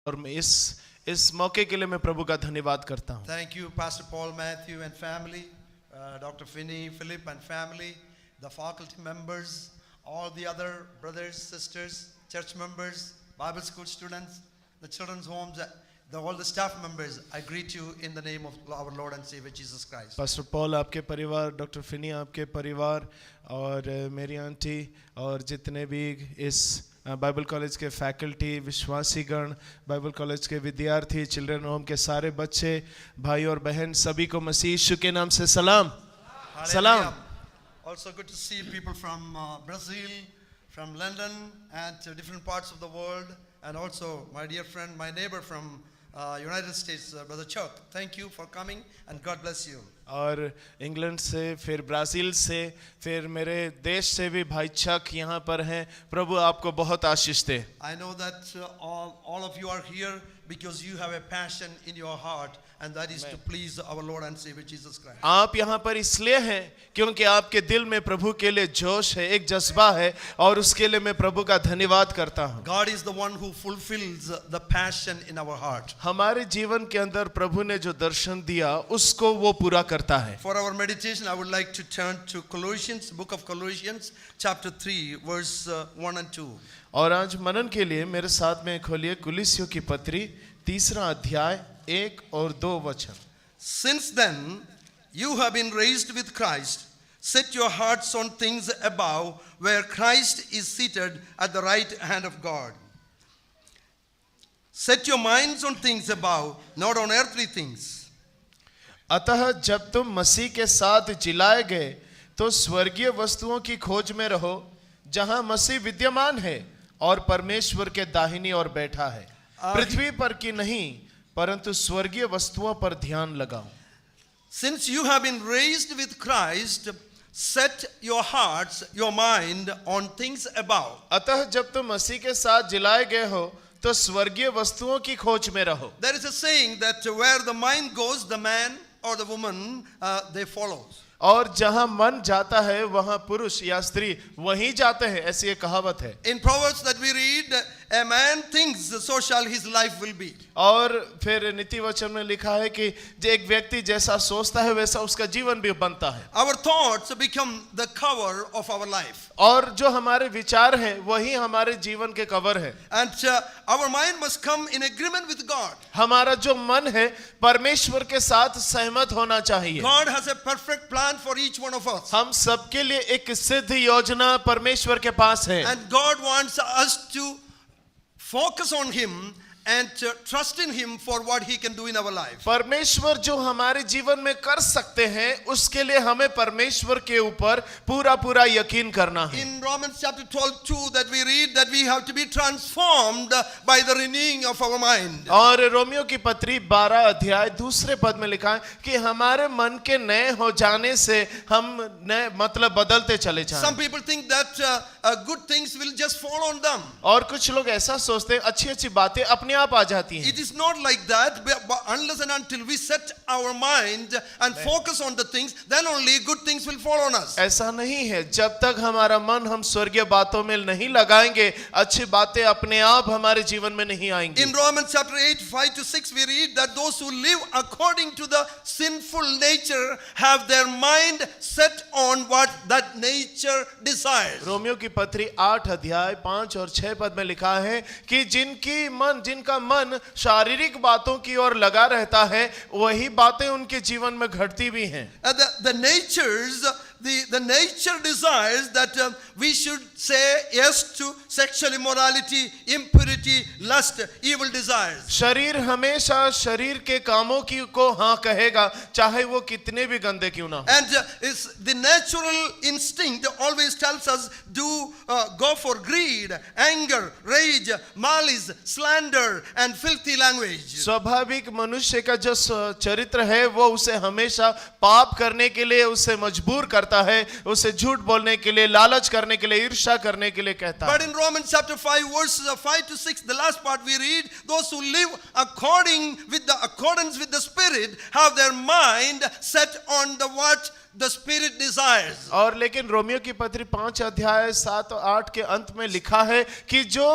और मैं इस मौके के लिए मैं प्रभु का धन्यवाद करता हूँ. Thank you, Pastor Paul Matthew and family, Dr. Finney, Philip and family, the faculty members, all the other brothers, sisters, church members, Bible school students, the children's homes, all the staff members. I greet you in the name of our Lord and Savior Jesus Christ. Pastor Paul आपके परिवार, doctor Finney आपके परिवार और मेरी aunty और जितने भी इस बाइबल कॉलेज के फैकल्टी, विश्वासीगण, बाइबल कॉलेज के विद्यार्थी, चिल्ड्रन होम के सारे बच्चे, भाई और बहन, सभी को मसीह यीशु के नाम से सलाम. सलाम. Also good to see people from Brazil, from London and different parts of the world, and also my dear friend, my neighbor from United States, Brother Chuck. Thank you for coming and God bless you. और England से, फिर Brazil से, फिर मेरे देश से भी भाई चक यहाँ पर हैं. प्रभु आपको बहुत आशीष दे. I know that all of you are here because you have a passion in your heart, and that is to please our Lord and Savior Jesus Christ. आप यहाँ पर इसलिए हैं क्योंकि आपके दिल में प्रभु के लिए जोश है, एक जज्बा है, और उसके लिए मैं प्रभु का धन्यवाद करता हूँ. God is the one who fulfills the passion in our heart. हमारे जीवन के अंदर प्रभु ने जो दर्शन दिया उसको वो पूरा करता है. For our meditation, I would like to turn to Colossians, book of Colossians, chapter 3, verse 1 and 2. और आज मनन के लिए मेरे साथ में खोलिए कुलिस्सियों की पत्री 3 अध्याय 1 और 2 वचन. Since then you have been raised with Christ, set your hearts on things above, where Christ is seated at the right hand of God. Set your minds on things above, not on earthly things. अतः जब तुम मसीह के साथ जिलाए गए तो स्वर्गीय वस्तुओं की खोज में रहो, जहां मसीह विद्यमान है और परमेश्वर के दाहिनी ओर बैठा है. पृथ्वी पर की नहीं परंतु स्वर्गीय वस्तुओं पर ध्यान लगाओ. Since you have been raised with Christ, set your hearts, your mind on things above. अतः जब तुम मसीह के साथ जिलाए गए हो तो स्वर्गीय वस्तुओं की खोज में रहो. There is a saying that where the mind goes, the man or the woman they follow. और जहां मन जाता है वहां पुरुष या स्त्री वहीं जाते हैं, ऐसी एक कहावत है. In Proverbs that we read, a man thinks so shall his life will be. और फिर नीति वचन में लिखा है कि जो एक व्यक्ति जैसा सोचता है वैसा उसका जीवन भी बनता है. Our thoughts become the cover of our life. और जो हमारे विचार हैं वही हमारे जीवन के कवर है. And our mind must come in agreement with God. हमारा जो मन है परमेश्वर के साथ सहमत होना चाहिए. God has a perfect plan for each one of us. हम सबके लिए एक सिद्ध योजना परमेश्वर के पास है. And God wants us to focus on Him and trust in Him for what He can do in our life. परमेश्वर जो हमारे जीवन में कर सकते हैं उसके लिए हमें परमेश्वर के ऊपर पूरा यकीन करना है. In Romans chapter 12:2 that we read that we have to be transformed by the renewing of our mind. और रोमियो की पत्री 12 अध्याय 2 पद में लिखा है कि हमारे मन के नए हो जाने से हम नए मतलब बदलते चले जाएं. Some people think that good things will just fall on them. और कुछ लोग ऐसा सोचते हैं अच्छी बातें अपने आप आ जाती हैं. It is not like that, but unless and until we set our mind and focus on the things, then only good things will fall on us. ऐसा नहीं है. जब तक हमारा मन हम स्वर्गीय बातों में नहीं लगाएंगे अच्छी बातें अपने आप हमारे जीवन में नहीं आएंगी. In Romans chapter 8, 5-6 we read that those who live according to the sinful nature have their mind set on what that nature desires. Romeo की पत्री 8 अध्याय 5 और 6 पद में लिखा है कि जिनका मन शारीरिक बातों की ओर लगा रहता है वही बातें उनके जीवन में घटती भी हैं. The nature desires that we should say yes to sexual immorality, impurity, lust, evil desires. शरीर हमेशा शरीर के कामों को हाँ कहेगा चाहे वो कितने भी गंदे क्यों ना हो. And the natural instinct always tells us go for greed, anger, rage, malice, slander and filthy language. स्वाभाविक मनुष्य का जो चरित्र है वो उसे हमेशा पाप करने के लिए उसे मजबूर करता है, उसे झूठ बोलने के लिए, लालच करने के लिए, ईर्ष्या करने के लिए कहता है. But in Romans chapter 5 verses 5-6, the last part we read, those who live accordance with the Spirit have their mind set on the what the Spirit desires. और लेकिन रोमियो की पत्री 5 अध्याय 7 और 8 के अंत में लिखा है कि जो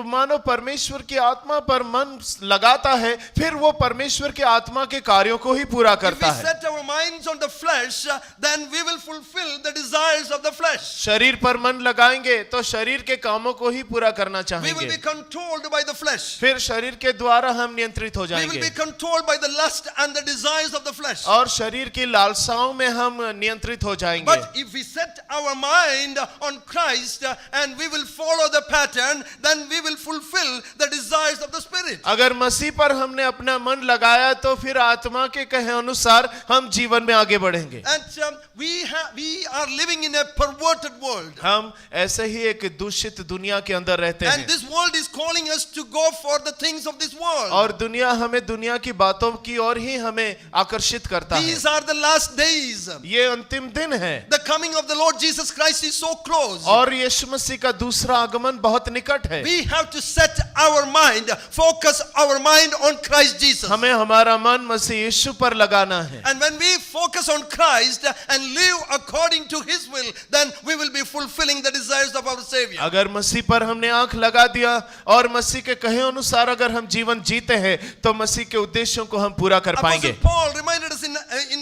मानो परमेश्वर की आत्मा पर मन लगाता है फिर वो परमेश्वर के आत्मा के कार्यों को ही पूरा If we करता है। set our minds on the flesh, then we will fulfill the desires of the flesh. शरीर पर मन लगाएंगे तो शरीर के कामों को ही पूरा करना We will चाहेंगे, be controlled by the flesh. फिर शरीर के द्वारा हम नियंत्रित हो We will जाएंगे be controlled by the lust and the desires of the flesh. और शरीर की लालसाओं में हम नियंत्रित हो जाएंगे। But if we set our mind on Christ and we will follow the pattern, then we will fulfill the desires of the Spirit. अगर मसीह पर हमने अपना मन लगाया तो फिर आत्मा के कहे अनुसार हम जीवन में आगे बढ़ेंगे। And we are living in a perverted world. हम ऐसे ही एक दूषित दुनिया के अंदर रहते And हैं this world is calling us to go for the things of this world. और दुनिया हमें दुनिया की बातों की ओर ही हमें आकर्षित करता है। These are the last days. ये अंतिम दिन है The coming of the Lord Jesus Christ is so close. और यीशु मसीह का दूसरा आगमन बहुत निकट है। We have to set our mind, focus our mind on Christ Jesus. हमें हमारा मन मसीह यीशु पर लगाना है And when we focus on Christ and live according to His will, then we will be fulfilling the desires of our Savior. अगर मसीह पर हमने आंख लगा दिया और मसीह के कहे अनुसार अगर हम जीवन जीते हैं तो मसीह के उद्देश्यों को हम पूरा कर पाएंगे। Apostle Paul reminded us in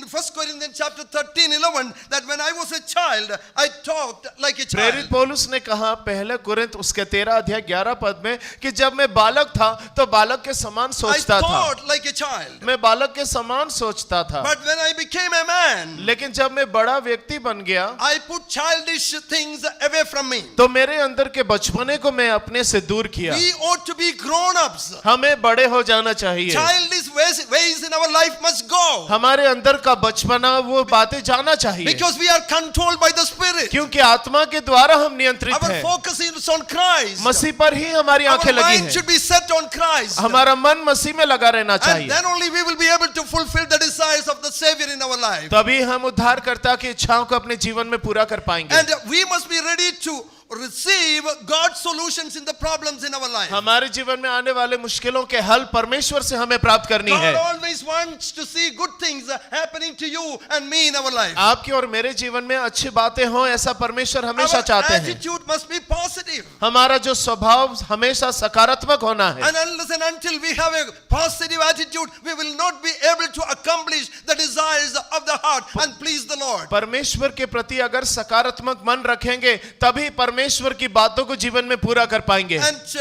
1 Corinthians chapter 13:11 that when I was a child, I talked like a प्रेरित child. पौलुस ने कहा पहले कुरिन्थ उसके 13 अध्याय 11 पद में कि जब मैं बालक था तो बालक के समान I सोचता था, thought like a child. मैं बालक के समान सोचता था, But when I became a man, लेकिन जब मैं बड़ा व्यक्ति बन गया I put childish things away from me. तो मेरे अंदर के बचपने को मैं अपने से दूर किया। We ought to be grown-ups. हमें बड़े हो जाना चाहिए, Childish ways in our life must go. हमारे अंदर का बचपना वो बातें जाना चाहिए Because we are controlled by the Spirit. क्योंकि आत्मा के द्वारा हम नियंत्रित Our हैं। focus is on Christ. मसीह पर ही हमारी आंखें Our लगी mind हैं, should be set on Christ. हमारा मन मसीह में लगा रहना And चाहिए, then only we will be able to fulfill the desires of the Savior in our life. तभी हम उद्धारकर्ता की इच्छाओं को अपने जीवन में पूरा कर पाएंगे। And we must be ready to receive God's solutions in the problems in our life. हमारे जीवन में आने वाले मुश्किलों के हल परमेश्वर से हमें प्राप्त करनी God है। always wants to see good things happening to you and me in our life. आपकी और मेरे जीवन में अच्छी बातें हों ऐसा परमेश्वर हमेशा Our चाहते हैं। attitude must be positive. हमारा जो स्वभाव हमेशा सकारात्मक होना है And unless and until we have a positive attitude, we will not be able to accomplish the desires of the heart and please the Lord. परमेश्वर के प्रति अगर सकारात्मक मन रखेंगे तभी परमेश्वर की बातों को जीवन में पूरा कर पाएंगे। And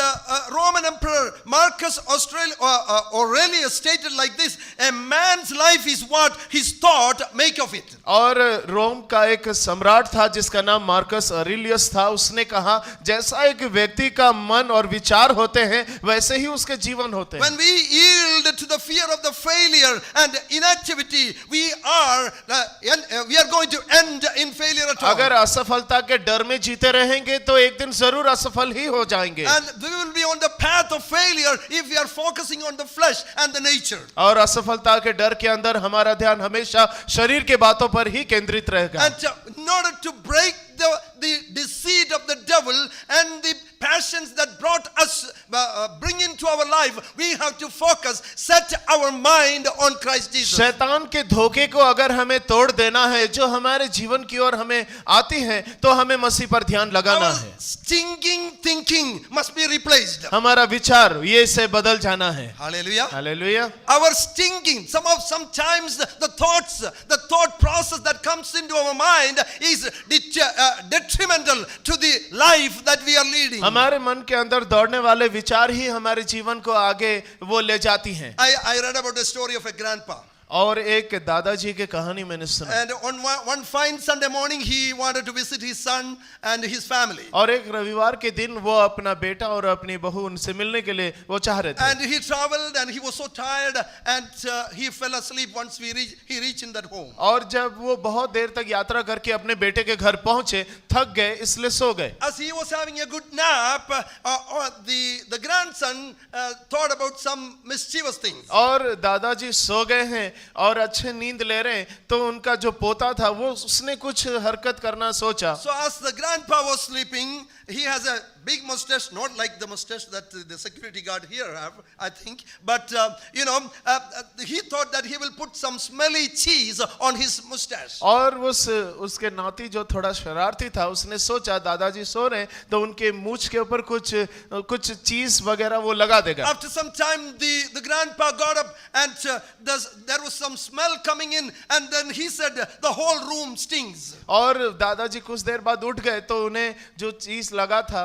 Roman Emperor Marcus Aurelius stated like this: a man's life is what his thought make of it. और रोम का एक सम्राट था जिसका नाम मार्कस ऑरेलियस था, उसने कहा जैसा एक व्यक्ति का मन और विचार होते हैं वैसे ही उसके जीवन होते हैं। When we yield to the fear of the failure and inactivity, we are going to end in failure at all. अगर असफलता के डर में जीते रहेंगे तो एक दिन जरूर असफल ही हो जाएंगे And we will be on the path of failure if we are focusing on the flesh and the nature. और असफलता के डर के अंदर हमारा ध्यान हमेशा शरीर के बातों पर ही केंद्रित रहेगा। And in order to break the deceit of the devil and the passions that brought us bring into our life, we have to focus, set our mind on Christ Jesus. शैतान के धोखे को अगर हमें तोड़ देना है जो हमारे जीवन की ओर हमें आती है तो हमें मसीह पर ध्यान लगाना Our है। stinking thinking must be replaced. हमारा विचार ये से बदल जाना है। Hallelujah. Hallelujah. Our stinking, sometimes the thought process that comes into our mind is detrimental to the life that we are leading. हमारे मन के अंदर दौड़ने वाले विचार ही हमारे जीवन को आगे वो ले जाती हैं। I read about the story of a grandpa. और एक दादाजी की कहानी मैंने सुना। And on one fine Sunday morning, he wanted to visit his son and his family. और एक रविवार के दिन वो अपना बेटा और अपनी बहू उनसे मिलने के लिए वो चाह रहे थे। And he traveled and he was so tired and he fell asleep once he reached in that home. और जब वो बहुत देर तक यात्रा करके अपने बेटे के घर पहुंचे थक गए इसलिए सो गए। As he was having a good nap, the grandson thought about some mischievous things. और दादाजी सो गए हैं और अच्छे नींद ले रहे हैं तो उनका जो पोता था वो उसने कुछ हरकत करना सोचा। So as the grandpa was sleeping, he has a big mustache, not like the mustache that the security guard here have, I think. But he thought that he will put some smelly cheese on his mustache. और उसके नाती जो थोड़ा शरारती था, उसने सोचा दादाजी सो रहे तो उनके मूंछ के ऊपर कुछ चीज वगैरह वो लगा देगा. After some time, the grandpa got up and there was some smell coming in, and then he said, the whole room stinks. और दादाजी कुछ देर बाद उठ गए तो उन्हें जो चीज लगा था,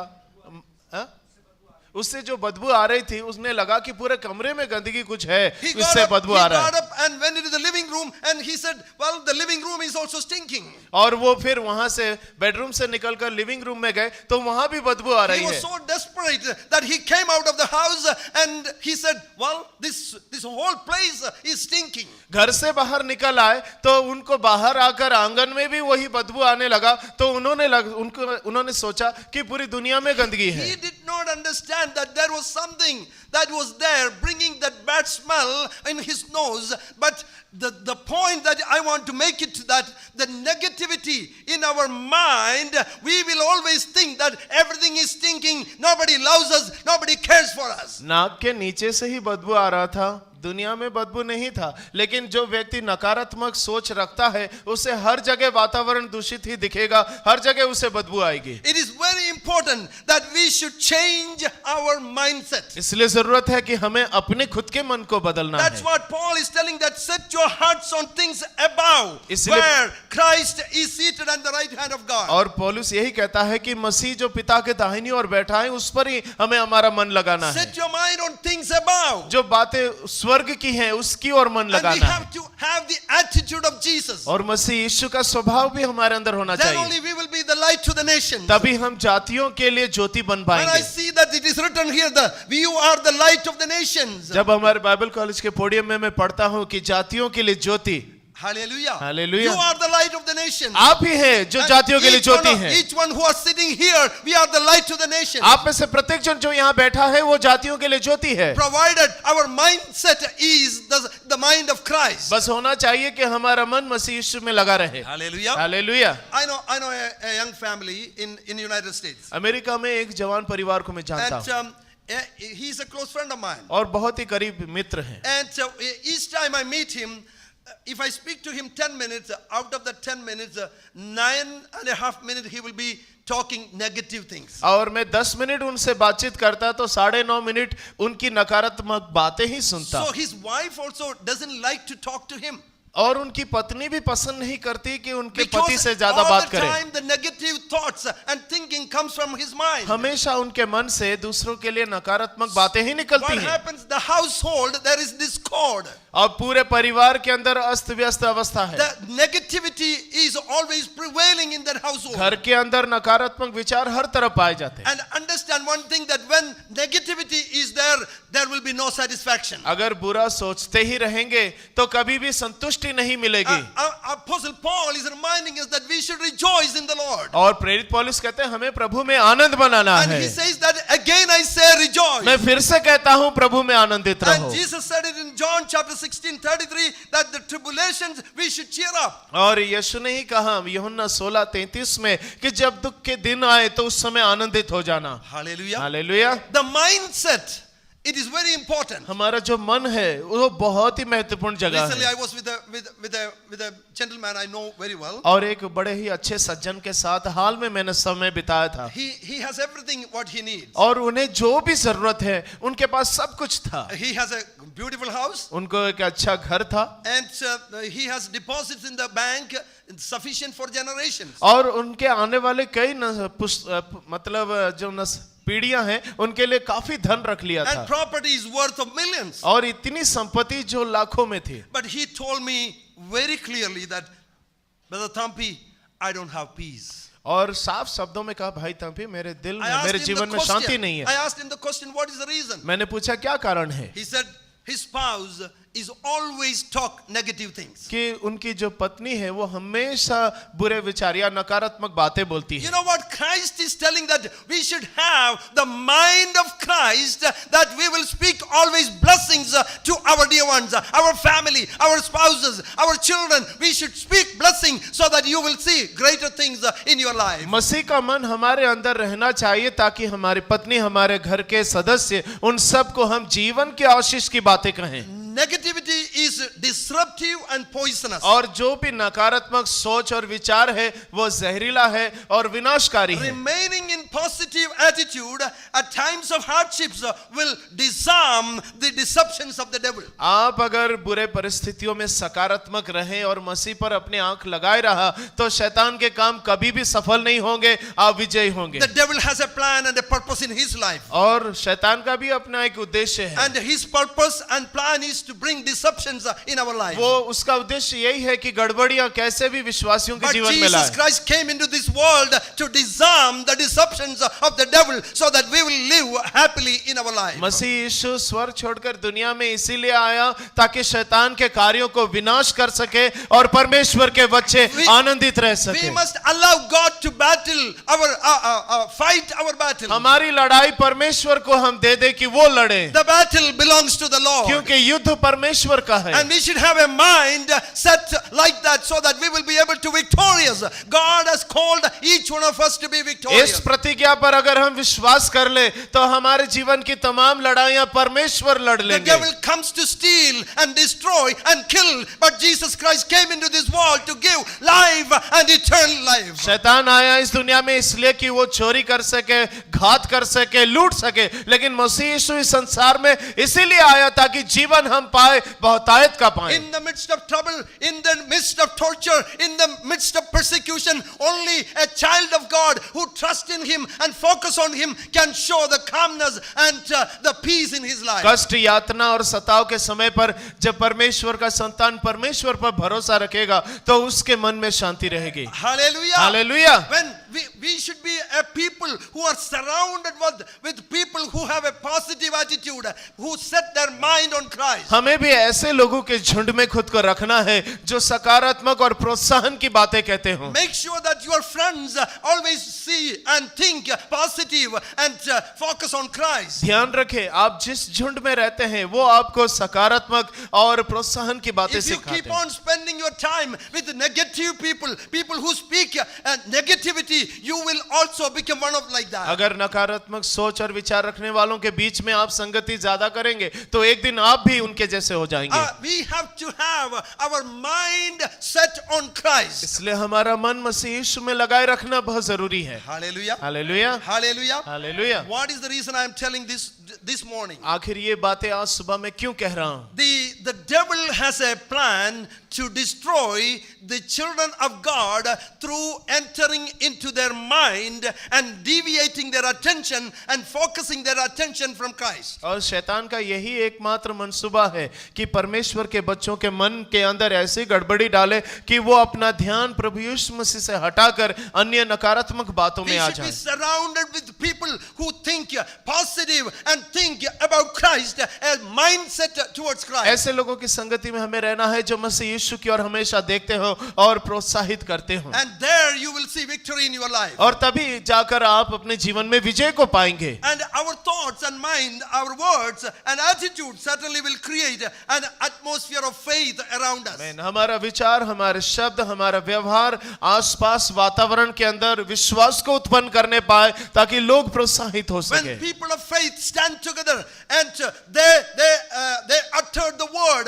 उससे जो बदबू आ रही थी, उसने लगा कि पूरे कमरे में गंदगी कुछ है, इससे बदबू आ रहा है. He got up and went into the living room, and he said, well, the living room is also stinking. और वो फिर वहां से बेडरूम से निकलकर लिविंग रूम में गए तो वहां भी बदबू आ रही He was है. so desperate that he came out of the house and he said, well, this whole place is stinking. घर से बाहर निकल आए तो उनको बाहर आकर आंगन में भी वही बदबू आने लगा तो उन्होंने सोचा कि पूरी दुनिया में गंदगी है. He did not understand that there was something that was there bringing that bad smell in his nose. But the point that I want to make it that the negativity in our mind, we will always think that everything is stinking, nobody loves us, nobody cares for us. नाक के नीचे से ही बदबू आ रहा था, दुनिया में बदबू नहीं था. लेकिन जो व्यक्ति नकारात्मक सोच रखता है उसे हर जगह वातावरण दूषित ही दिखेगा, हर जगह उसे बदबू आएगी. It is very important that we should change our mindset. इसलिए जरूरत है कि हमें अपने खुद के मन को बदलना That's है. what Paul is telling, that set your hearts on things above, इसलिए- where Christ is seated at the right hand of God. और पौलुस यही कहता है कि मसीह जो पिता के दाहिनी ओर बैठा है उस पर ही हमें हमारा मन लगाना है. Set your mind on things above. जो बातें स्वर्ग की हैं उसकी ओर मन And we लगाना है. have to have the attitude of Jesus. और मसीह यीशु का स्वभाव भी हमारे अंदर होना Then चाहिए. only we will be the light to the nations. तभी हम जातियों के लिए ज्योति बन When I पाएंगे. see that it is written here, you are the light of the nations. जब हमारे बाइबल कॉलेज के पोडियम में मैं पढ़ता हूँ कि जातियों के लिए ज्योति, Hallelujah. Hallelujah. You are the light of the nations. आप ही हैं जो And जातियों के लिए ज्योति हैं. each one who are sitting here, we are the light to the nations. आप में से प्रत्येक जन जो यहाँ बैठा है वो जातियों के लिए ज्योति है. Provided our mindset is the mind of Christ. बस होना चाहिए कि हमारा मन मसीह यीशु में लगा रहे. Hallelujah. Hallelujah. I know a young family in United States. America में एक जवान परिवार को मैं जानता हूँ And he's a close friend of mine. और बहुत ही करीब मित्र हैं. And each time I meet him, if I speak to him 10 minutes, out of the 10 minutes, 9.5 minutes he will be talking negative things. और मैं 10 मिनट उनसे बातचीत करता तो 9.5 मिनट उनकी नकारात्मक बातें ही सुनता. So his wife also doesn't like to talk to him. और उनकी पत्नी भी पसंद नहीं करती कि उनके पति Because से ज्यादा all बात the करें. time the negative thoughts and thinking comes from his mind. हमेशा उनके मन से दूसरों के लिए नकारात्मक बातें ही निकलती What हैं. happens? The household, there is discord. और पूरे परिवार के अंदर अस्त व्यस्त अवस्था है. The negativity is always prevailing in that household. घर के अंदर नकारात्मक विचार हर तरफ पाए जाते हैं. And understand one thing, that when negativity is there, there will be no satisfaction. अगर बुरा सोचते ही रहेंगे तो कभी भी संतुष्टि नहीं मिलेगी. Apostle Paul is reminding us that we should rejoice in the Lord. और प्रेरित पौलुस कहते हैं हमें प्रभु में आनंद मनाना And है. he says that again I say rejoice. मैं फिर से कहता हूँ प्रभु में आनंदित And रहो. Jesus said it in John chapter 16:33 that the tribulations we should cheer up. और यीशु ने ही कहा यूहन्ना 16:33 में कि जब दुख के दिन आए तो उस समय आनंदित हो जाना. Hallelujah. Hallelujah. The mindset, it is very important. हमारा जो मन है वो बहुत ही महत्वपूर्ण जगह Recently है. I was with a gentleman I know very well. और एक बड़े ही अच्छे सज्जन के साथ हाल में मैंने समय बिताया था. He has everything what he needs. और उन्हें जो भी जरूरत है उनके पास सब कुछ था. He has a beautiful house. उनको एक अच्छा घर था. And he has deposits in the bank sufficient for generations. और उनके आने वाले कई मतलब जो पीढ़ियां हैं उनके लिए काफी धन रख लिया था. And property is worth of millions. और इतनी संपत्ति जो लाखों में थी. But he told me very clearly that, Brother Thampi, I don't have peace. और साफ शब्दों में कहा भाई तंपी मेरे दिल I में मेरे asked him जीवन the में शांति question. नहीं I है. asked him the question, what is the reason? मैंने पूछा क्या कारण है. He said his spouse is always talk negative things. कि उनकी जो पत्नी है वो हमेशा बुरे विचार या नकारात्मक बातें बोलती You है. know what Christ is telling, that we should have the mind of Christ, that we will speak always blessings to our dear ones, our family, our spouses, our children. We should speak blessing so that you will see greater things in your life. मसीह का मन हमारे अंदर रहना चाहिए ताकि हमारी पत्नी, हमारे घर के सदस्य, उन सबको हम जीवन की आशीष की बातें कहें। Negativity is disruptive and poisonous. और जो भी नकारात्मक सोच और विचार है वो जहरीला है और विनाशकारी है। Remaining in positive attitude at times of hardships will disarm the deceptions of the devil. आप अगर बुरे परिस्थितियों में सकारात्मक रहें और मसीह पर अपनी आंख लगाए रहा तो शैतान के काम कभी भी सफल नहीं होंगे, आप विजयी होंगे। The devil has a plan and a purpose in his life. और शैतान का भी अपना एक उद्देश्य है। And his purpose and plan is to bring deceptions in our life. वो उसका उद्देश्य यही है कि गड़बड़ियां कैसे भी विश्वासियों के But जीवन में लाए। Jesus Christ came into this world to disarm the deceptions of the devil so that we will live happily in our life. मसीह यीशु स्वर्ग छोड़कर दुनिया में इसीलिए आया ताकि शैतान के कार्यों को विनाश कर सके और परमेश्वर के बच्चे आनंदित रह We सके। must allow God to battle fight our battle. हमारी लड़ाई परमेश्वर को हम दे दे कि वो लड़े, The battle belongs to the Lord. क्योंकि युद्ध परमेश्वर का है। And we should have a mind set like that so that we will be able to victorious. God has called each one of us to be इस victorious. प्रतिज्ञा पर अगर हम विश्वास कर ले तो हमारे जीवन की तमाम लड़ाइयां परमेश्वर लड़ The लेंगे। devil comes to steal and destroy and kill, but Jesus Christ came into this world to give life and eternal life. शैतान आया इस दुनिया में इसलिए कि वो चोरी कर सके, घात कर सके, लूट सके, लेकिन मसीह यीशु इस संसार में इसीलिए आया ताकि जीवन हम पाए, बहुतायत का पाए। In the midst of trouble, in the midst of torture, in the midst of persecution, only a child of God who trusts in Him and focus on Him can show the calmness and the peace in his life. कष्ट, यातना और सताव के समय पर जब परमेश्वर का संतान परमेश्वर पर भरोसा रखेगा तो उसके मन में शांति रहेगी। Hallelujah. Hallelujah. When we should be a people who are surrounded with people who have a positive attitude, who set their mind on Christ. हमें भी ऐसे लोगों के झुंड में खुद को रखना है जो सकारात्मक और प्रोत्साहन की बातें कहते हो। Make sure that your friends always see and think positive and focus on Christ. ध्यान रखें, आप जिस झुंड में रहते हैं वो आपको सकारात्मक और प्रोत्साहन की बातें If you सिखाते keep हैं। on spending your time with negative people who speak negativity, you will also become one of like that. अगर नकारात्मक सोच और विचार रखने वालों के बीच में आप संगति ज्यादा करेंगे तो एक दिन आप भी उनके जैसे हो जाएंगे। We have to have our mind set on Christ. इसलिए हमारा मन मसीह यीशु में लगाए रखना बहुत जरूरी है। Hallelujah. Hallelujah, Hallelujah. Hallelujah. What is the reason I am telling this morning? आखिर ये बातें आज सुबह मैं क्यों कह रहा हूँ? The devil has a plan to destroy the children of God through entering into their mind and deviating their attention and focusing their attention from Christ. और शैतान का यही एकमात्र मंसूबा है कि परमेश्वर के बच्चों के मन के अंदर ऐसी गड़बड़ी डाले कि वो अपना ध्यान प्रभु यीशु मसीह से हटाकर अन्य नकारात्मक बातों We में आ should be जाएं। surrounded with people who think positive and think about Christ, a mindset towards Christ. ऐसे लोगों की संगति में हमें रहना है जो मसीह यीशु की ओर हमेशा देखते हो और प्रोत्साहित करते हो। And there you will see victory in your life. और तभी जाकर आप अपने जीवन में विजय को पाएंगे। And our thoughts and mind, our words and attitude certainly will create an atmosphere of faith around us. हमारा विचार, हमारे शब्द, हमारा व्यवहार आसपास वातावरण के अंदर विश्वास को उत्पन्न करने पाए ताकि लोग प्रोत्साहित हो सके। When people of faith stand together and they uttered the word,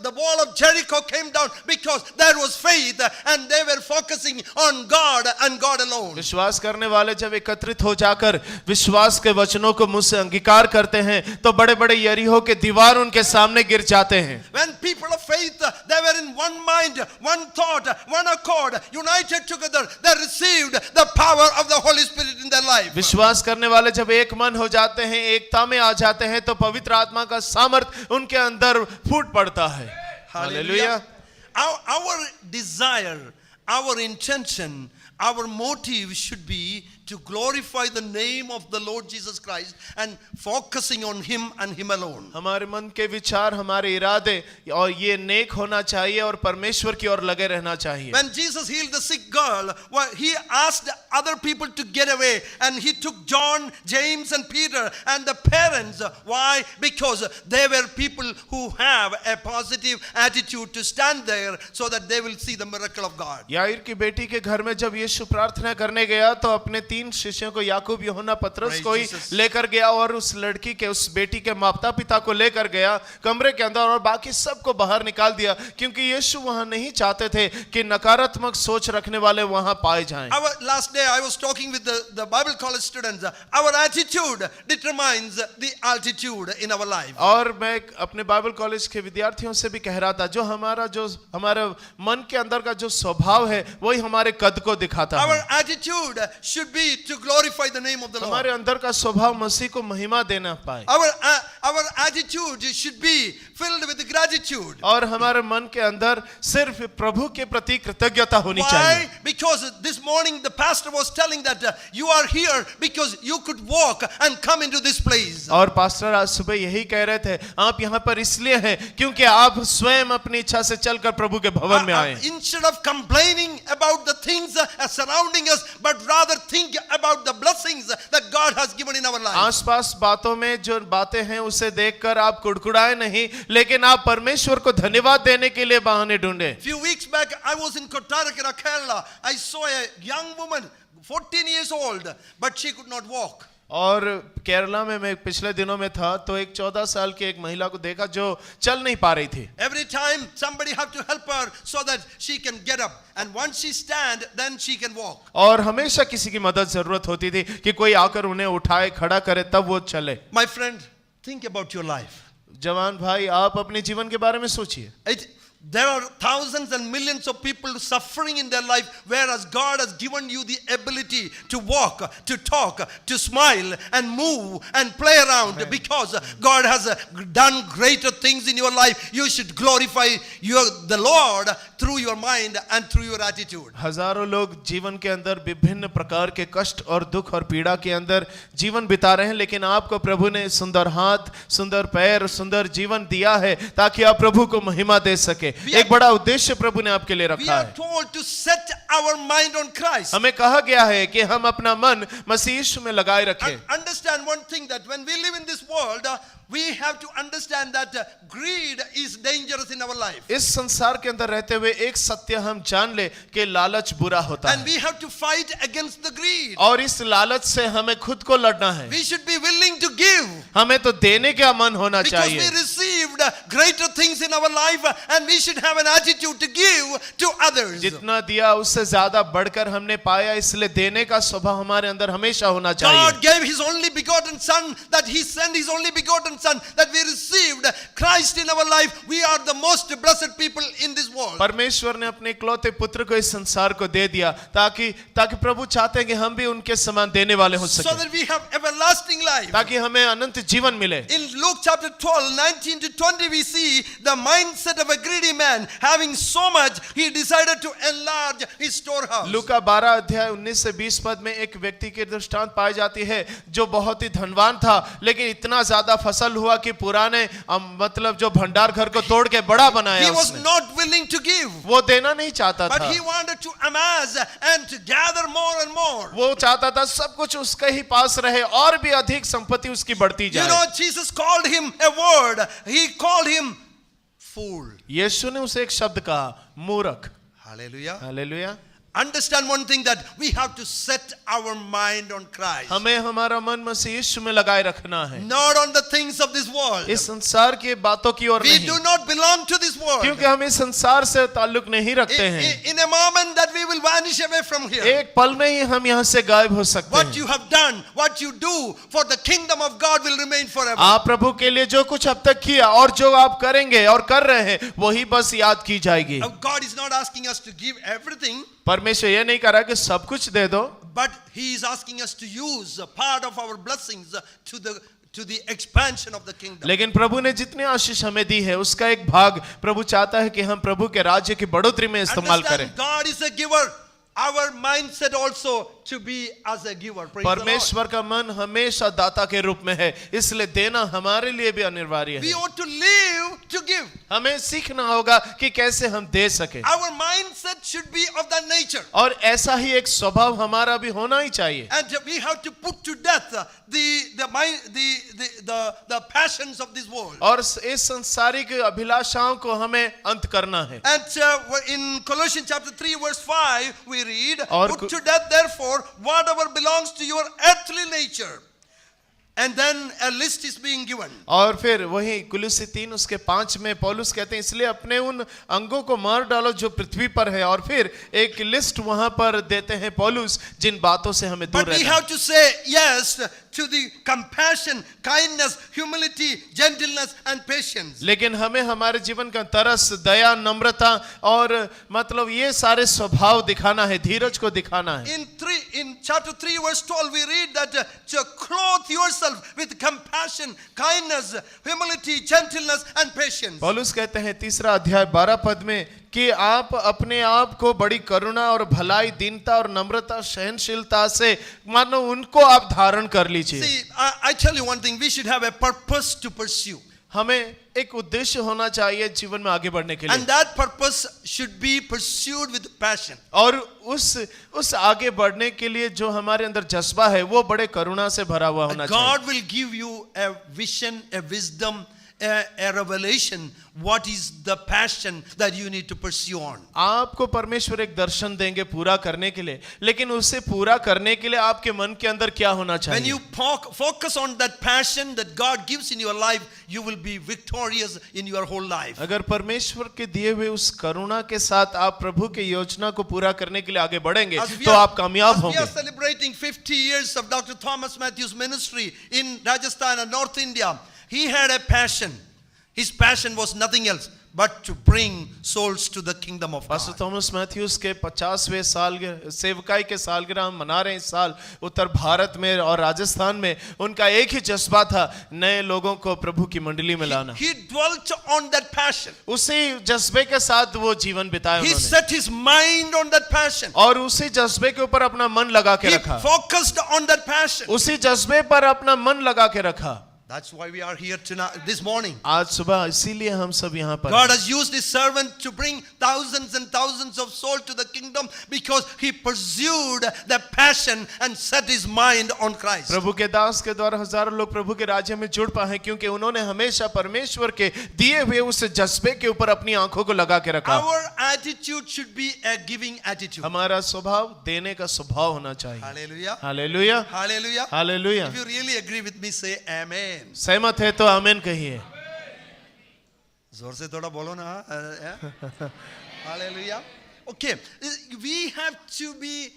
the wall of Jericho came down because there was faith and they were focusing on God and God alone. विश्वास करने वाले जब एकत्रित हो जाकर विश्वास के वचनों को मुंह से अंगीकार करते हैं तो बड़े बड़े यरीहो के दीवार उनके सामने गिर जाते हैं। When people of faith, they were in one mind, one thought, one accord, united together, they received the power of the Holy Spirit in their life. विश्वास करने वाले जब एक मन हो जाते हैं, एकता में आ जाते हैं तो पवित्र आत्मा का सामर्थ उनके अंदर फूट पड़ता है। Hallelujah. Our desire, our intention, our motive should be to glorify the name of the Lord Jesus Christ and focusing on Him and Him alone. हमारे मन के विचार, हमारे इरादे और ये नेक होना चाहिए और परमेश्वर की ओर लगे रहना चाहिए. When Jesus healed the sick girl, He asked other people to get away, and He took John, James and Peter and the parents. Why? Because they were people who have a positive attitude to stand there so that they will see the miracle of God. याईर की बेटी के घर में जब यीशु प्रार्थना करने गया तो अपने 3 शिष्यों को, याकूब, यूहन्ना, पतरस Praise को ही Jesus. लेकर गया और उस लड़की के, उस बेटी के माता पिता को लेकर गया कमरे के अंदर और बाकी सबको बाहर निकाल दिया, क्योंकि यीशु वहां नहीं चाहते थे कि नकारात्मक सोच रखने वाले वहां पाए जाएं. Last day I was talking with the Bible college students. Our attitude determines the altitude in our life. और मैं अपने बाइबल कॉलेज के विद्यार्थियों से भी कह रहा था, जो हमारा मन के अंदर का जो स्वभाव है वही हमारे कद को दिखाता Our है. attitude should be to glorify the name of the Lord. हमारे अंदर का स्वभाव मसीह को महिमा देना पाए Our attitude should be filled with gratitude. और हमारे मन के अंदर सिर्फ प्रभु के प्रति कृतज्ञता होनी Why? चाहिए. Because this morning the pastor was telling that you are here because you could walk and come into this place. और पास्टर आज सुबह यही कह रहे थे, आप यहाँ पर इसलिए हैं क्योंकि आप स्वयं अपनी इच्छा से चलकर प्रभु के भवन में आए. Instead of complaining about the things surrounding us, but rather think about the blessings that God has given in our life. आसपास बातों में जो बातें हैं उसे देखकर आप कुड़कुड़ाए नहीं, लेकिन आप परमेश्वर को धन्यवाद देने के लिए बहाने ढूंढे. Few weeks back I was in Kottarakara, Kerala. I saw a young woman 14 years old, but she could not walk. और केरला में मैं पिछले दिनों में था तो एक 14 साल की एक महिला को देखा जो चल नहीं पा रही थी. Every time somebody have to help her so that she can get up, and once she stand then she can walk. और हमेशा किसी की मदद जरूरत होती थी कि कोई आकर उन्हें उठाए, खड़ा करे, तब वो चले. My friend, think about your life. जवान भाई, आप अपने जीवन के बारे में सोचिए. There are thousands and millions of people suffering in their life, whereas God has given you the ability to walk, to talk, to smile and move and play around. Amen. Because God has done greater things in your life. You should glorify the Lord through your mind and through your attitude. हजारों लोग जीवन के अंदर विभिन्न प्रकार के कष्ट और दुख और पीड़ा के अंदर जीवन बिता रहे हैं, लेकिन आपको प्रभु ने सुंदर हाथ, सुंदर पैर, सुंदर जीवन दिया है ताकि आप प्रभु को महिमा दे सके. एक बड़ा उद्देश्य प्रभु ने आपके लिए We रखा are है. told to set our mind on Christ. हमें कहा गया है कि हम अपना मन मसीह यीशु में लगाए रखें. Understand one thing, that when we live in this world, we have to understand that greed is dangerous in our life. इस संसार के अंदर रहते हुए एक सत्य हम जान ले कि लालच बुरा होता And है we have to fight against the greed. और इस लालच से हमें खुद को लड़ना है. We should be willing to give. हमें तो देने का मन होना Because we चाहिए, received greater things in our life, and we should have an attitude to give to others. जितना दिया उससे ज्यादा बढ़कर हमने पाया, इसलिए देने का स्वभाव हमारे अंदर हमेशा होना चाहिए. God gave His only begotten Son, that He sent His only begotten Son, that we received Christ in our life. We are the most blessed people in this world. परमेश्वर ने अपने इकलौते पुत्र को इस संसार को दे दिया ताकि प्रभु चाहते हैं कि हम भी उनके समान देने वाले हो So सके, that we have everlasting life. ताकि हमें अनंत जीवन मिले. In Luke chapter 12, 19 to 20, we see the mindset of a greedy man. Having so much, he decided to enlarge his storehouse. लूका 12 अध्याय 19 से 20 पद में एक व्यक्ति की दृष्टांत पाई जाती है जो बहुत ही धनवान था, लेकिन इतना ज्यादा फसल हुआ कि पुराने मतलब जो भंडार घर को तोड़ के बड़ा बनाया. He was उसने not willing to give, वो देना नहीं चाहता but था, he wanted to amass and to gather more and more. वो चाहता था सब कुछ उसके ही पास रहे और भी अधिक संपत्ति उसकी बढ़ती You जाए. know, Jesus called him a word. He called him fool. यीशु ने उसे एक शब्द कहा, मूर्ख. Hallelujah. Hallelujah. Understand one thing, that we have to set our mind on Christ, हमें हमारा मन मसीह यीशु में लगाए रखना है, not on the things of this world. इस संसार की बातों की ओर We नहीं, do not belong to this world. क्योंकि हम इस संसार से ताल्लुक नहीं रखते हैं. In a moment that we will vanish away from here. एक पल में ही हम यहाँ से गायब हो सकते What हैं. you have done, what you do for the kingdom of God will remain forever. आप प्रभु के लिए जो कुछ अब तक किया और जो आप करेंगे और कर रहे हैं वही बस याद की जाएगी. God is not asking us to give everything, परमेश्वर ये नहीं कर रहा कि सब कुछ दे दो, but He is asking us to use a part of our blessings to the expansion of the kingdom. लेकिन प्रभु ने जितनी आशीष हमें दी है उसका एक भाग प्रभु चाहता है कि हम प्रभु के राज्य की बढ़ोतरी में इस्तेमाल करें. Understand, God is a giver. our mindset also to be as a giver. Praise the Lord. परमेश्वर का मन हमेशा दाता के रूप में है, इसलिए देना हमारे लिए भी अनिवार्य We है। ought to live to give. हमें सीखना होगा कि कैसे हम दे सके, Our mindset should be of that nature. और ऐसा ही एक स्वभाव हमारा भी होना ही चाहिए। And we have to put to death the passions of this world. और इस संसारिक अभिलाषाओं को हमें अंत करना है। And in Colossians chapter 3 verse 5 we read, और put to death therefore whatever belongs to your earthly nature. And then a list is being given. और फिर वही कुलुस्सी 3 उसके 5 में पौलुस कहते हैं, इसलिए अपने उन अंगों को मार डालो जो पृथ्वी पर है, और फिर एक लिस्ट वहां पर देते हैं पौलुस जिन बातों से हमें दूर But we रहना have to say yes to the compassion, kindness, humility, gentleness and patience. लेकिन हमें हमारे जीवन का तरस, दया, नम्रता और मतलब ये सारे स्वभाव दिखाना है, धीरज को दिखाना है। In chapter 3 verse 12 we read that to clothe yourself with compassion, kindness, humility, gentleness and patience. पौलुस कहते हैं 3 अध्याय 12 पद में कि आप अपने आप को बड़ी करुणा और भलाई, दीनता और नम्रता, सहनशीलता से मानो उनको आप धारण कर लीजिए। See, I tell you one thing, we should have a purpose to pursue. हमें एक उद्देश्य होना चाहिए जीवन में आगे बढ़ने के लिए, And that purpose should be pursued with passion. और उस आगे बढ़ने के लिए जो हमारे अंदर जज्बा है वो बड़े करुणा से भरा हुआ होना चाहिए। God will give you a vision, a wisdom, a revelation what is the passion that you need to pursue on. आपको परमेश्वर एक दर्शन देंगे पूरा करने के लिए, लेकिन उसे पूरा करने के लिए आपके मन के अंदर क्या होना When चाहिए? you focus on that passion that God gives in your life, you will be victorious in your whole life. अगर परमेश्वर के दिए हुए उस करुणा के साथ आप प्रभु की योजना को पूरा करने के लिए आगे बढ़ेंगे तो आप कामयाब as we are होंगे। celebrating 50 years of Dr. Thomas Matthew's ministry in Rajasthan and North India, he had a passion. His passion was nothing else but to bring souls to the kingdom of pastor God. Thomas Matthews के 50वें साल सेवकाई के सालगिरह हम मना रहे हैं इस साल उत्तर भारत में और राजस्थान में। उनका एक ही जज्बा था, नए लोगों को प्रभु की मंडली में लाना। He dwelt on that passion. उसी जज्बे के साथ वो जीवन बिताया He उन्होंने, set his mind on that passion. और उसी जज्बे के ऊपर अपना मन लगा के He रखा, focused on that passion. उसी जज्बे पर अपना मन लगा के रखा। That's why we are here tonight, this morning. आज सुबह इसीलिए हम सब यहाँ पर God has used his servant to bring thousands and thousands of souls to the kingdom because he pursued the passion and set his mind on Christ. प्रभु के दास के द्वारा हजारों लोग प्रभु के राज्य में जुड़ पाए क्योंकि उन्होंने हमेशा परमेश्वर के दिए हुए उस जज्बे के ऊपर अपनी आंखों को लगा के रखा। Our attitude should be a giving attitude. हमारा स्वभाव देने का स्वभाव होना चाहिए। Hallelujah. Hallelujah, Hallelujah. Hallelujah. If you really agree with me, say amen. सहमत है तो आमीन कहिए। जोर से थोड़ा बोलो ना। Hallelujah. Okay, we have to be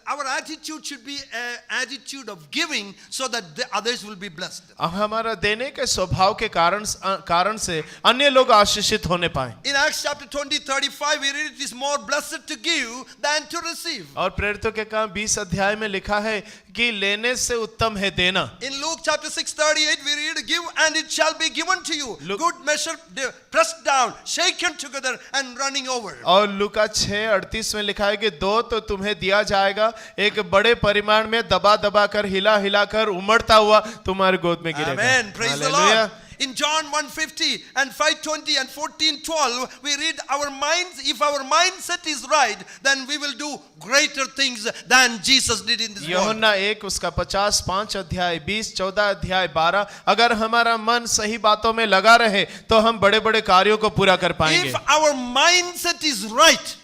our attitude should be an attitude of giving so that the others will be blessed. हमारा देने के स्वभाव के कारण से अन्य लोग आशीषित होने पाए। In Acts chapter 20:35 we read it is more blessed to give than to receive. और प्रेरितों के काम 20 अध्याय में लिखा है कि लेने से उत्तम है देना। In Luke chapter 6:38 we read, give and it shall be given to you. Good measure, pressed down, shaken together and running over. और लूका 6:38 में लिखा है कि दो तो तुम्हें दिया जाएगा, एक बड़े परिमाण में दबा दबा कर हिला हिला कर उमड़ता हुआ तुम्हारे गोद में गिरेगा। Amen. Praise the hallelujah. Lord. In John 1:50 and 5:20 and 14:12 we read if our mindset is right then we will do greater things than Jesus did in this world. यूहन्ना 1 उसका 50 5 अध्याय 20 14 अध्याय 12 अगर हमारा मन सही बातों में लगा रहे तो हम बड़े बड़े कार्यों को पूरा कर पाएंगे। If our mindset is right,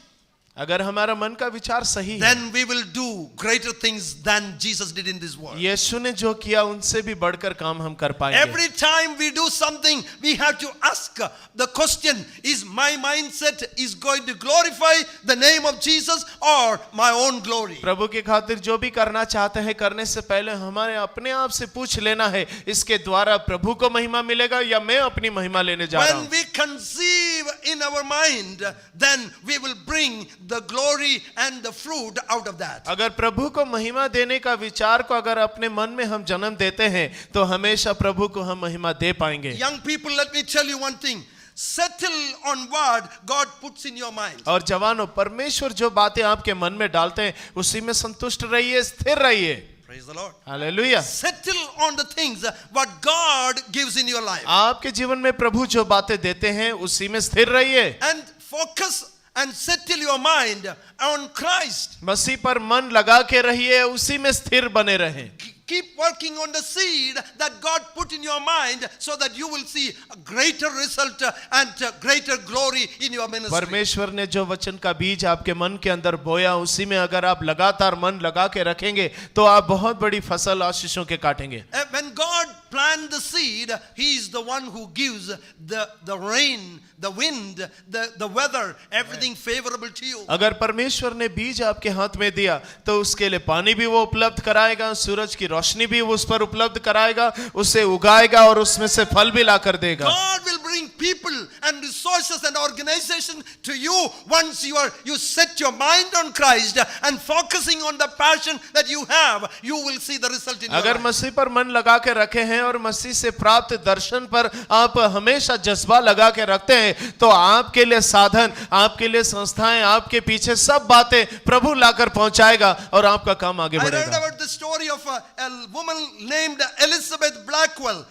अगर हमारा मन का विचार सही है then we will do greater things than Jesus did in this world. यीशु ने जो किया उनसे भी बढ़कर काम हम कर पाएंगे। Every time we do something, we have to ask the question, is my mindset is going to glorify the name of Jesus or my own glory? प्रभु की खातिर जो भी करना चाहते हैं करने से पहले हमारे अपने आप से पूछ लेना है, इसके द्वारा प्रभु को महिमा मिलेगा या मैं अपनी महिमा लेने जा रहा हूं। When we conceive in our mind, then we will bring the glory and the fruit out of that. अगर प्रभु को महिमा देने का विचार को अगर अपने मन में हम जन्म देते हैं तो हमेशा प्रभु को हम महिमा दे पाएंगे। Young people, let me tell you one thing. settle on what God puts in your mind. और जवानों, परमेश्वर जो बातें आपके मन में डालते हैं उसी में संतुष्ट रहिए, स्थिर रहिए। Praise the Lord. Hallelujah. Settle on the things what God gives in your life. आपके जीवन में प्रभु जो बातें देते हैं उसी में स्थिर रहिए। And focus and settle your mind on Christ. मसीह पर मन लगा के रहिए, उसी में स्थिर बने रहें। Keep working on the seed that God put in your mind so that you will see a greater result and greater glory in your ministry. परमेश्वर ने जो वचन का बीज आपके मन के अंदर बोया, उसी में अगर आप लगातार मन लगा के रखेंगे तो आप बहुत बड़ी फसल आशीषों के काटेंगे। When God plants the seed, He is the one who gives the rain, the wind, the weather, everything favorable to you. अगर परमेश्वर ने बीज आपके हाथ में दिया तो उसके लिए पानी भी वो उपलब्ध कराएगा, सूरज की रोशनी भी उस पर उपलब्ध कराएगा, उसे उगाएगा और उसमें से फल भी ला कर देगा। God will bring people and resources and organization to you once you set your mind on Christ and focusing on the passion that you have, you will see the result in your अगर life. मसीह पर मन लगा के रखे हैं और मसीह से प्राप्त दर्शन पर आप हमेशा जज्बा लगा के रखते हैं तो आपके लिए साधन, आपके लिए संस्थाएं, आपके पीछे सब बातें प्रभु लाकर पहुंचाएगा और आपका काम आगे I read बढ़ेगा। about the story of a woman named Elizabeth Blackwell.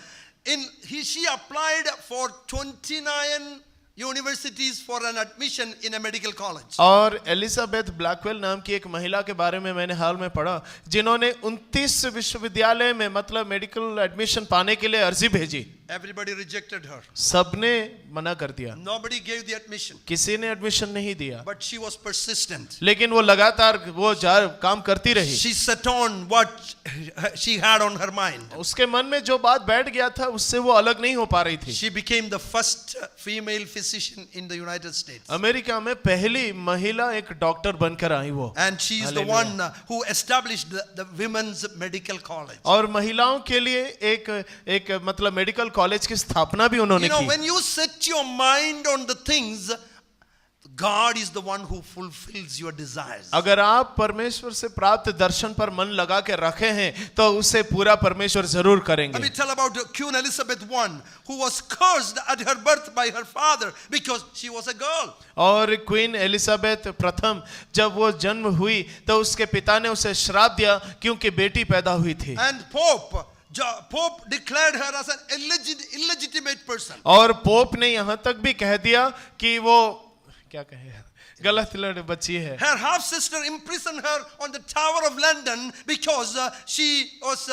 She applied for 29 universities for an admission in a medical college. और एलिजाबेथ ब्लैकवेल नाम की एक महिला के बारे में मैंने हाल में पढ़ा जिन्होंने 29 विश्वविद्यालय में मतलब मेडिकल एडमिशन पाने के लिए अर्जी भेजी। Everybody rejected her. सबने मना कर दिया, Nobody gave the admission. किसी ने एडमिशन नहीं दिया, But she was persistent. लेकिन वो लगातार वो काम करती रही। She set on what she had on her mind. उसके मन में जो बात बैठ गया था उससे वो अलग नहीं हो पा रही थी। She became the first female physician in the United States. America में पहली महिला एक डॉक्टर बनकर आई वो। And she is the Hallelujah. one who established the women's medical college. और महिलाओं के लिए एक मतलब मेडिकल कॉलेज की स्थापना भी उन्होंने You know, की। when you set your mind on the things, God is the one who fulfills your desires. अगर आप परमेश्वर से प्राप्त दर्शन पर मन लगा के रखे हैं तो उसे पूरा परमेश्वर जरूर Let करेंगे। me tell about Queen Elizabeth I, who was cursed at her birth by her father because she was a girl. और क्वीन एलिजाबेथ प्रथम जब वो जन्म हुई तो उसके पिता ने उसे श्राप दिया क्योंकि बेटी पैदा हुई थी। And Pope declared her as an illegitimate person. और पोप ने यहाँ तक भी कह दिया कि वो क्या कहे, गलत बच्ची है। Her half sister imprisoned her on the Tower of London because she was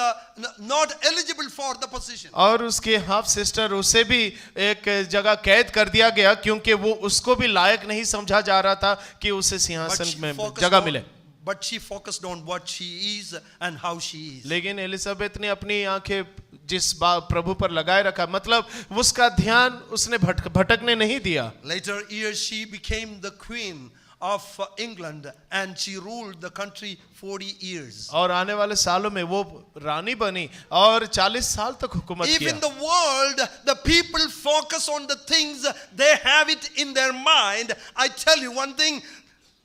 not eligible for the position. और उसकी हाफ सिस्टर उसे भी एक जगह कैद कर दिया गया क्योंकि वो उसको भी लायक नहीं समझा जा रहा था कि उसे सिंहासन में जगह मिले। But she focused on what she is and how she is. लेकिन एलिजाबेथ ने अपनी आंखें जिस प्रभु पर लगाए रखा, मतलब उसका ध्यान उसने भटकने नहीं दिया। Later years she became the queen of England and she ruled the country 40 years. और आने वाले सालों में वो रानी बनी और 40 साल तक हुकूमत If किया। in the world the people focus on the things they have it in their mind, I tell you one thing,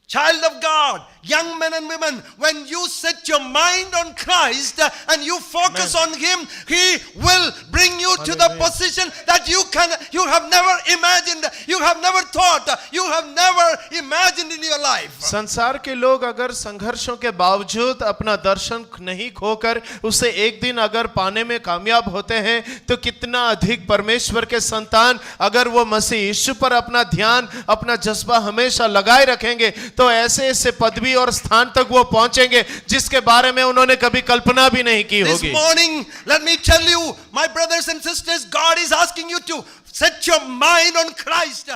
child of God, young men and women, when you set your mind on Christ and you focus on Him, He will bring you to the position that you have never imagined, you have never thought, you have never imagined in your life. संसार के लोग अगर संघर्षों के बावजूद अपना दर्शन नहीं खोकर उसे एक दिन अगर पाने में कामयाब होते हैं तो कितना अधिक परमेश्वर के संतान अगर वो मसीह यीशु पर अपना ध्यान, अपना जज्बा हमेशा लगाए रखेंगे तो ऐसे ऐसे पदवी और स्थान तक वो पहुंचेंगे जिसके बारे में उन्होंने कभी कल्पना भी नहीं की This होगी। morning, let me tell you, my brothers and sisters, God is asking you to set your mind on Christ.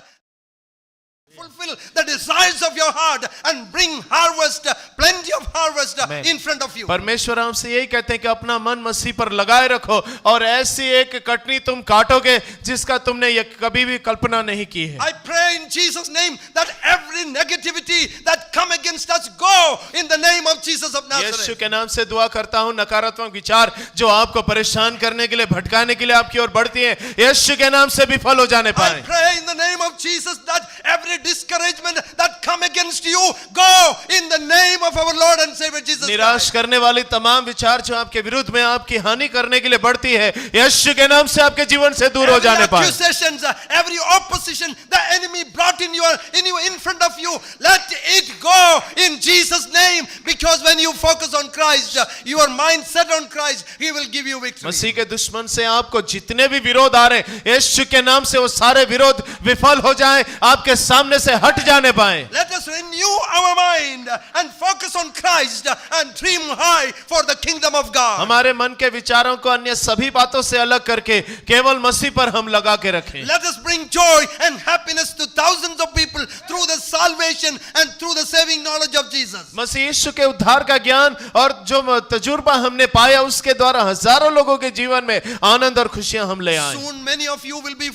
Fulfill the desires of your heart and bring harvest, plenty of harvest in front of you. परमेश्वर हमसे यही कहते हैं कि अपना मन मसीह पर लगाए रखो और ऐसी एक कटनी तुम काटोगे जिसका तुमने ये कभी भी कल्पना नहीं की है। I pray pray in Jesus' name that every negativity that come against us go in the name of Jesus of Yeshu Nazareth. के नाम से दुआ करता हूं, नकारात्मक विचार जो आपको परेशान करने के लिए, भटकाने के लिए आपकी ओर बढ़ती हैं, यीशु के नाम से विफल हो जाने I पाए। pray in the name of Jesus that every discouragement that come against you go in the name of our Lord and Savior Jesus निराश Christ. करने वाली तमाम विचार जो आपके विरुद्ध में आपकी हानि करने के लिए बढ़ती है, यीशु के नाम से आपके जीवन से दूर हो Every जाने पाए। accusations, every opposition the enemy brought in front of you, let it go in Jesus' name. Because when you focus on Christ, your mind set on Christ, He will give you victory. मसीह के दुश्मन से आपको जितने भी विरोध आ रहे हैं, यीशु के नाम से वो सारे विरोध विफल हो जाएं, आपके सामने से हट जाने पाएं। Let us renew our mind and focus on Christ and dream high for the kingdom of God. हमारे मन के विचारों को अन्य सभी बातों से अलग करके केवल मसीह पर हम लगा के रखें। Let us bring joy and happiness to thousands of people through the salvation and through the saving knowledge of Jesus. मसीह यीशु के उद्धार का ज्ञान और जो तजुर्बा हमने पाया, उसके द्वारा हजारों लोगों के जीवन में आनंद और खुशियां हम ले आए। Soon many of you will be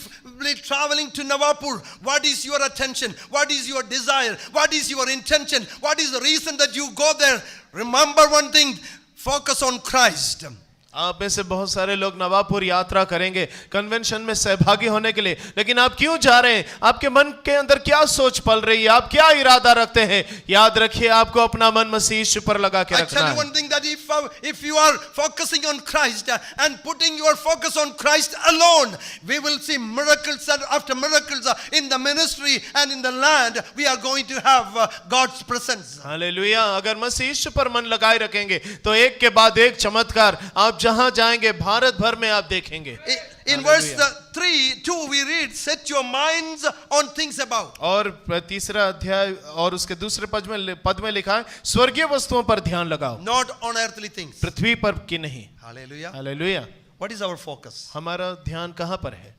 traveling to Navapur. What is your attention? What is your desire? What is your intention? What is the reason that you go there? Remember one thing, focus on Christ. आप में से बहुत सारे लोग नवापुर यात्रा करेंगे convention में सहभागी होने के लिए, लेकिन आप क्यों जा रहे हैं? आपके मन के अंदर क्या सोच पल रही है? आप क्या इरादा रखते हैं? याद रखिए, आपको अपना मन मसीह यीशु पर लगा के I रखना tell you है। one thing, that if you are focusing on Christ and putting your focus on Christ alone, we will see miracles after miracles in the ministry and in the land. We are going to have God's presence. Hallelujah. अगर मसीह यीशु पर मन लगाए रखेंगे तो एक के बाद एक चमत्कार आप जहां जाएंगे भारत भर में आप देखेंगे। In verse 3:2 we read, set your minds on things above. और तीसरा अध्याय और उसके दूसरे पद में लिखा है, स्वर्गीय वस्तुओं पर ध्यान लगाओ, Not on earthly things. पृथ्वी पर की नहीं। Hallelujah. Hallelujah. What is our focus? हमारा ध्यान कहां पर है?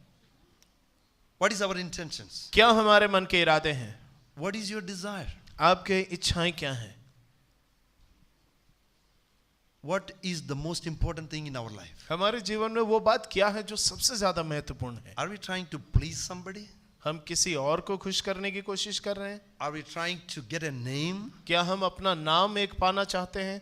What is our intentions? क्या हमारे मन के इरादे हैं? What is your desire? आपके इच्छाएं क्या हैं? What is the most important thing in our life? हमारे जीवन में वो बात क्या है जो सबसे ज्यादा महत्वपूर्ण है? Are we trying to please somebody? हम किसी और को खुश करने की कोशिश कर रहे हैं? Are we trying to get a name? क्या हम अपना नाम एक पाना चाहते हैं?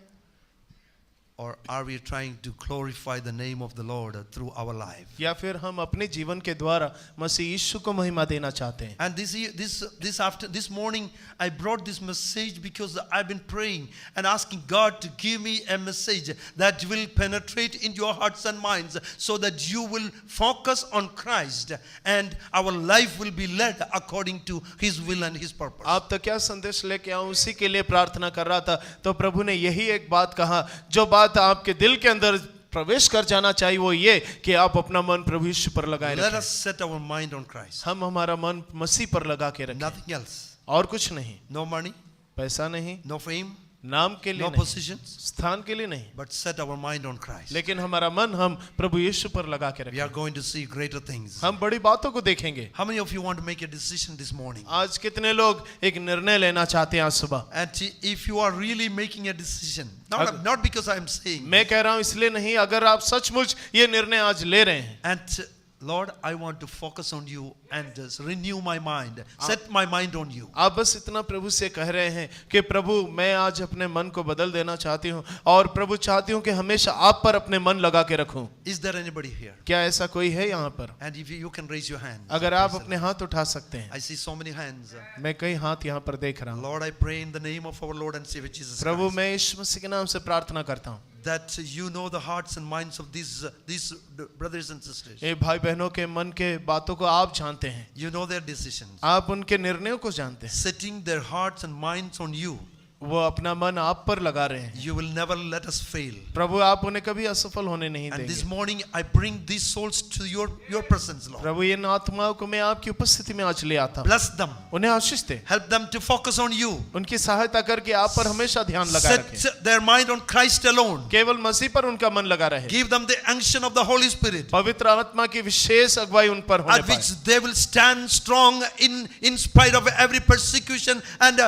Or are we trying to glorify the name of the Lord through our life? या फिर हम अपने जीवन के द्वारा मसीह यीशु को महिमा देना चाहते हैं? And this morning I brought this message because I've been praying and asking God to give me a message that will penetrate into your hearts and minds, so that you will focus on Christ and our life will be led according to His will and His purpose. आप तक क्या संदेश लेके आऊं, उसी के लिए प्रार्थना कर रहा था, तो प्रभु ने यही एक बात कहा, जो बात आपके दिल के अंदर प्रवेश कर जाना चाहिए, वो ये कि आप अपना मन प्रभु यीशु पर लगाए Let रखें। us set our mind on Christ. हम हमारा मन मसीह पर लगा के रखें, Nothing else. और कुछ नहीं। No money, पैसा नहीं, no fame, नाम के लिए no नहीं, positions, स्थान के लिए नहीं, but set our mind on Christ. लेकिन हमारा मन हम प्रभु यीशु पर लगा के We are रखें। going to see greater things. हम बड़ी बातों को देखेंगे। How many of you want to make a decision this morning? आज कितने लोग एक निर्णय लेना चाहते हैं आज सुबह? And if you are really making a decision, not because I am saying, मैं कह रहा हूं इसलिए नहीं, अगर आप सचमुच ये निर्णय आज ले रहे हैं, and Lord, I want to focus on you and just renew my mind, set my mind on you. आप बस इतना प्रभु से कह रहे हैं कि प्रभु मैं आज अपने मन को बदल देना चाहती हूँ, और प्रभु चाहती हूँ कि हमेशा आप पर अपने मन लगा के रखूं। Is there anybody here? क्या ऐसा कोई है यहाँ पर? And if you can raise your hand. अगर आप अपने हाथ उठा सकते हैं। I see so many hands. मैं कई हाथ यहाँ पर देख रहा हूँ। Lord, I pray in the name of our Lord and Savior Jesus Prabhu Christ, मैं यीशु मसीह के नाम से प्रार्थना करता हूँ, that you know the hearts and minds of these brothers and sisters. ये भाई बहनों के मन के बातों को आप जानते हैं, You know their decisions. आप उनके निर्णयों को जानते हैं। Setting their hearts and minds on you, वो अपना मन आप पर लगा रहे हैं। you will never let us fail. प्रभु आप उन्हें कभी असफल होने नहीं And this देंगे। morning I bring these souls to your presence, Lord. प्रभु इन आत्माओं को मैं आपकी उपस्थिति में आज ले आता हूँ। Bless them. उन्हें आशीष दे, Help them to focus on you. उनकी सहायता करके आप पर हमेशा ध्यान लगा रखें। Set their mind on Christ alone. केवल मसीह पर उनका मन लगा रहे, Give them the unction of the Holy Spirit, पवित्र आत्मा की विशेष अगुवाई उन पर होने at which पाए, they will stand strong in spite of every persecution and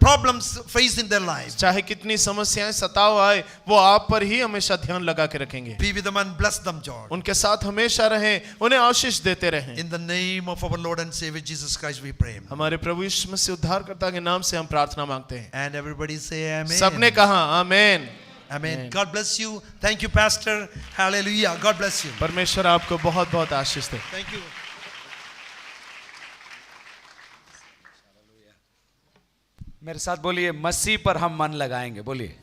problems face in their life. चाहे कितनी समस्याएं सताव आए, वो आप पर ही हमेशा ध्यान लगा के रखेंगे। Be with them and bless them, Lord. उनके साथ हमेशा रहें, उन्हें आशीष देते रहें। In the name of our Lord and Savior Jesus Christ we pray. हमारे प्रभु यीशु मसीह उद्धारकर्ता के नाम से हम प्रार्थना मांगते हैं। And everybody say amen. सबने कहा आमेन। Amen. God bless you. Thank you, Pastor. Hallelujah. God bless you. परमेश्वर आपको बहुत बहुत आशीष दे। Thank you. मेरे साथ बोलिए, मसीह पर हम मन लगाएंगे। बोलिए।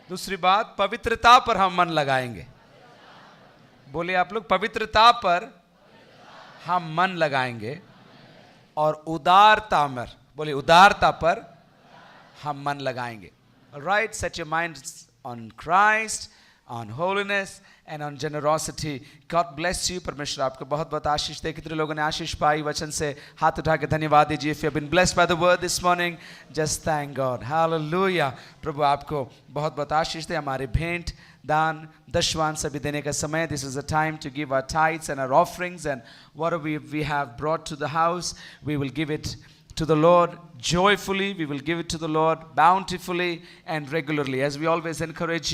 दूसरी बात, पवित्रता पर हम मन लगाएंगे। बोलिए आप लोग, पवित्रता पर हम मन लगाएंगे और उदारता पर, बोलिए उदारता पर हम मन लगाएंगे। Right, set your minds on Christ, on holiness and on generosity. God bless you. परमेश्वर आपको बहुत बहुत आशीष दे। कितने लोगों ने आशीष पाई वचन से? हाथ उठा के धन्यवाद दीजिए। If you have been blessed by the word this morning, just thank God. Hallelujah. प्रभु आपको बहुत बहुत आशीष दे। हमारे भेंट, दान, दशवान सभी देने का समय। This is the time to give our tithes and our offerings, and whatever we have brought to the house, we will give it to the Lord joyfully. We will give it to the Lord bountifully and regularly, as we always encourage you.